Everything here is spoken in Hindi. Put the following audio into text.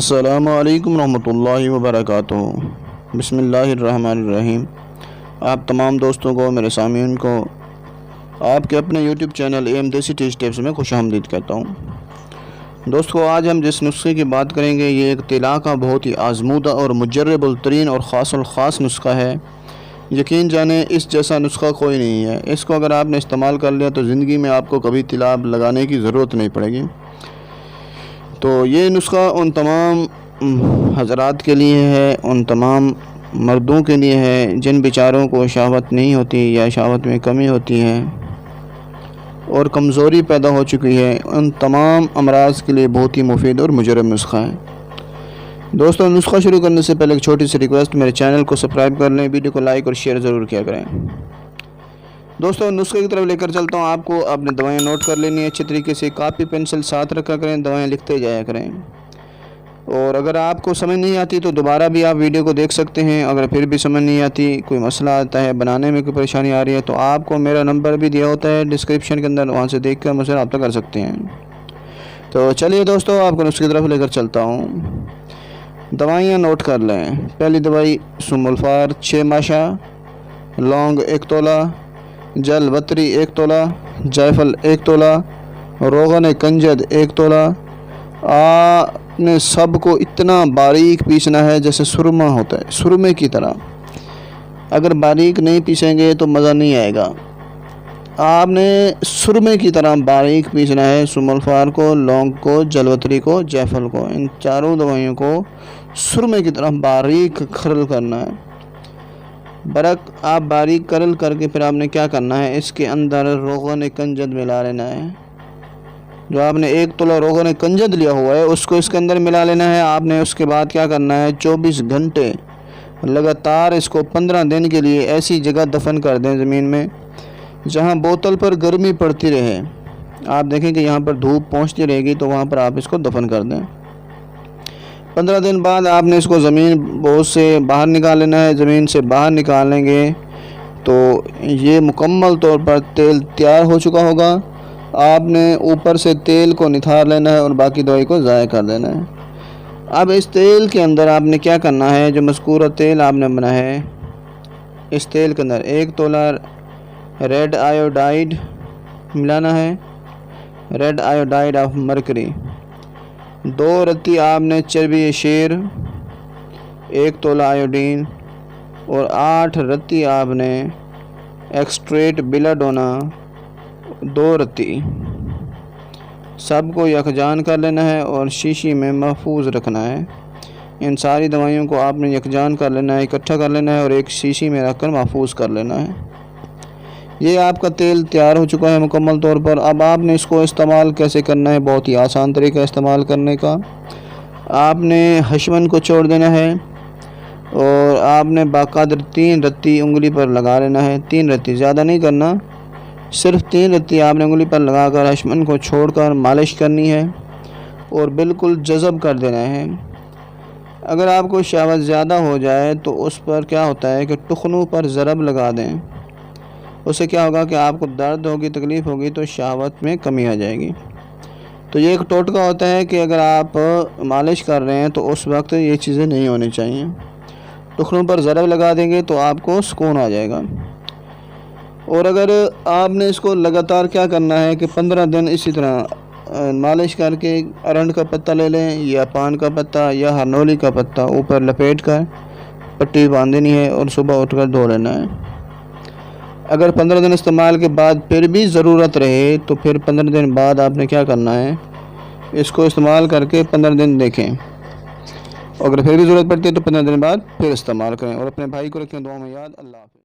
अस्सलामुअलैकुम रहमतुल्लाहि व बरकातुहू। बिस्मिल्लाहिर्रहमानिर्रहीम। आप तमाम दोस्तों को, मेरे सामीन को आपके अपने यूट्यूब चैनल एम देसी टेस्ट टिप्स में खुशामदीद कहता हूँ। दोस्तों, आज हम जिस नुस्खे की बात करेंगे ये एक तिला का बहुत ही आजमूदा और मुजर्रबुल तरीन और ख़ास नुस्खा है। यकीन जाने इस जैसा नुस्खा कोई नहीं है। इसको अगर आपने इस्तेमाल कर लिया तो ज़िंदगी में आपको कभी तिला लगाने की ज़रूरत नहीं पड़ेगी। तो ये नुस्खा उन तमाम हज़रात के लिए है, उन तमाम मर्दों के लिए है जिन बेचारों को शहावत नहीं होती या शहावत में कमी होती है और कमज़ोरी पैदा हो चुकी है। उन तमाम अमराज के लिए बहुत ही मुफीद और मुजर्रब नुस्खा है। दोस्तों, नुस्खा शुरू करने से पहले एक छोटी सी रिक्वेस्ट, मेरे चैनल को सब्सक्राइब कर लें, वीडियो को लाइक और शेयर ज़रूर किया करें। दोस्तों, नुस्खे की तरफ लेकर चलता हूँ आपको। आपने दवाएं नोट कर लेनी है अच्छी तरीके से, कापी पेंसिल साथ रखा करें, दवाएं लिखते जाया करें। और अगर आपको समझ नहीं आती तो दोबारा भी आप वीडियो को देख सकते हैं। अगर फिर भी समझ नहीं आती, कोई मसला आता है, बनाने में कोई परेशानी आ रही है, तो आपको मेरा नंबर भी दिया होता है डिस्क्रिप्शन के अंदर, वहाँ से देख कर मुझसे रब्ता कर सकते हैं। तो चलिए दोस्तों, आपको नुस्खे की तरफ लेकर चलता हूँ। दवाइयाँ नोट कर लें। पहली दवाई सुमुल्फार 6 माशा, लौंग 1 तोला, जल बतरी 1 तोला, जायफल 1 तोला, रोगन कंजद 1 तोला। आपने सबको इतना बारीक पीसना है जैसे सुरमा होता है, सुरमे की तरह। अगर बारीक नहीं पीसेंगे तो मज़ा नहीं आएगा। आपने सुरमे की तरह बारीक पीसना है सुमुल्फार को, लौंग को, जलवतरी को, जायफल को। इन चारों दवाइयों को सुरमे की तरह बारीक खरल करना है। आप बारीक करल करके फिर आपने क्या करना है, इसके अंदर रोगन कंजद मिला लेना है। जो आपने 1 तोला रोगन कंजद लिया हुआ है उसको इसके अंदर मिला लेना है आपने। उसके बाद क्या करना है, 24 घंटे लगातार इसको 15 दिन के लिए ऐसी जगह दफन कर दें ज़मीन में जहां बोतल पर गर्मी पड़ती रहे। आप देखें कि यहाँ पर धूप पहुँचती रहेगी तो वहाँ पर आप इसको दफन कर दें। 15 दिन बाद आपने इसको ज़मीन बोझ से बाहर निकाल लेना है। ज़मीन से बाहर निकालेंगे तो ये मुकम्मल तौर पर तेल तैयार हो चुका होगा। आपने ऊपर से तेल को निथार लेना है और बाकी दवाई को ज़ाया कर देना है। अब इस तेल के अंदर आपने क्या करना है, जो मज़कूरा तेल आपने बनाया है, इस तेल के अंदर 1 तोला रेड आयोडाइड मिलाना है, रेड आयोडाइड ऑफ मरकरी। 2 रत्ती आपने चर्बी शेर, 1 तोला आयोडीन और 8 रत्ती आपने एक्सट्रेट बिलाडोना 2 रत्ती। सबको यकजान कर लेना है और शीशी में महफूज रखना है। इन सारी दवाइयों को आपने यकजान कर लेना है, इकट्ठा कर लेना है और एक शीशी में रखकर महफूज कर लेना है। ये आपका तेल तैयार हो चुका है मुकम्मल तौर पर। अब आपने इसको इस्तेमाल कैसे करना है, बहुत ही आसान तरीका इस्तेमाल करने का। आपने हशमन को छोड़ देना है और आपने बाकायदा 3 रत्ती उंगली पर लगा लेना है। 3 रत्ती, ज़्यादा नहीं करना, सिर्फ 3 रत्ती आपने उंगली पर लगाकर हशमन को छोड़कर मालिश करनी है और बिल्कुल जज़ब कर देना है। अगर आपको शहावत ज़्यादा हो जाए तो उस पर क्या होता है कि टुखनों पर ज़रब लगा दें। उससे क्या होगा कि आपको दर्द होगी, तकलीफ़ होगी तो शहावत में कमी आ जाएगी। तो ये एक टोटका होता है कि अगर आप मालिश कर रहे हैं तो उस वक्त ये चीज़ें नहीं होनी चाहिए। टुखनों पर ज़रब लगा देंगे तो आपको सुकून आ जाएगा। और अगर आपने इसको लगातार क्या करना है कि 15 दिन इसी तरह मालिश करके अरंड का पत्ता ले लें या पान का पत्ता या हरनोली का पत्ता ऊपर लपेट कर पट्टी बांध देनी है और सुबह उठकर धो लेना है। अगर 15 दिन इस्तेमाल के बाद फिर भी ज़रूरत रहे तो फिर 15 दिन बाद आपने क्या करना है, इसको इस्तेमाल करके 15 दिन देखें। अगर फिर भी ज़रूरत पड़ती है तो 15 दिन बाद फिर इस्तेमाल करें और अपने भाई को रखें दुआ में याद। अल्लाह हाफ़िज़।